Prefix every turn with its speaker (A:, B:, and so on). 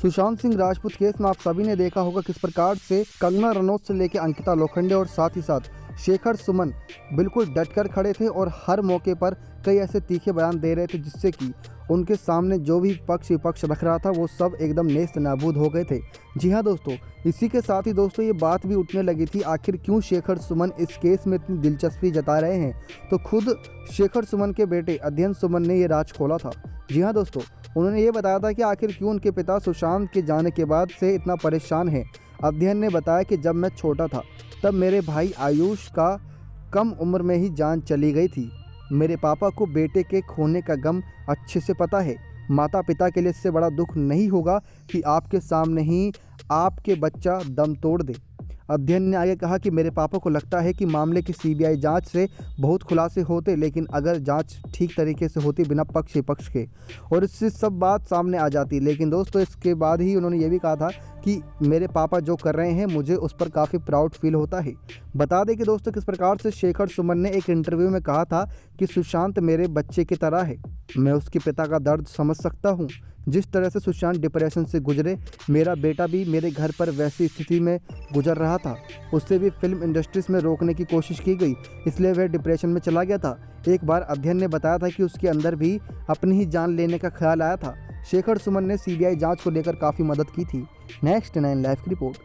A: Sushant Singh Rajput case में आप सभी ने देखा होगा किस प्रकार से कंगना रनौत से लेकर अंकिता लोखंडे और साथ ही साथ शेखर सुमन बिल्कुल डटकर खड़े थे और हर मौके पर कई ऐसे तीखे बयान दे रहे थे जिससे कि उनके सामने जो भी पक्ष विपक्ष रख रहा था वो सब एकदम नेस्त नाबूद हो गए थे। जी हाँ दोस्तों, इसी के साथ ही दोस्तों ये बात भी उठने लगी थी आखिर क्यों शेखर सुमन इस केस में इतनी दिलचस्पी जता रहे हैं। तो खुद शेखर सुमन के बेटे अध्ययन सुमन ने ये राज खोला था। जी हाँ दोस्तों, उन्होंने ये बताया था कि आखिर क्यों उनके पिता सुशांत के जाने के बाद से इतना परेशान है। अध्ययन ने बताया कि जब मैं छोटा था तब मेरे भाई आयुष का कम उम्र में ही जान चली गई थी। मेरे पापा को बेटे के खोने का गम अच्छे से पता है। माता पिता के लिए इससे बड़ा दुख नहीं होगा कि आपके सामने ही आपके बच्चा दम तोड़ दे। अध्ययन ने आगे कहा कि मेरे पापा को लगता है कि मामले की सीबीआई जांच से बहुत खुलासे होते, लेकिन अगर जांच ठीक तरीके से होती बिना पक्ष विपक्ष के और इससे सब बात सामने आ जाती। लेकिन दोस्तों इसके बाद ही उन्होंने ये भी कहा था कि मेरे पापा जो कर रहे हैं मुझे उस पर काफ़ी प्राउड फील होता है। बता दें कि दोस्तों किस प्रकार से शेखर सुमन ने एक इंटरव्यू में कहा था कि सुशांत मेरे बच्चे की तरह है। मैं उसके पिता का दर्द समझ सकता हूँ। जिस तरह से सुशांत डिप्रेशन से गुजरे, मेरा बेटा भी मेरे घर पर वैसी स्थिति में गुजर रहा था। उससे भी फिल्म इंडस्ट्रीज में रोकने की कोशिश की गई, इसलिए वह डिप्रेशन में चला गया था। एक बार अध्ययन ने बताया था कि उसके अंदर भी अपनी ही जान लेने का ख्याल आया था। शेखर सुमन ने सीबीआई जांच को लेकर काफ़ी मदद की थी। नेक्स्ट 9 लाइव की रिपोर्ट।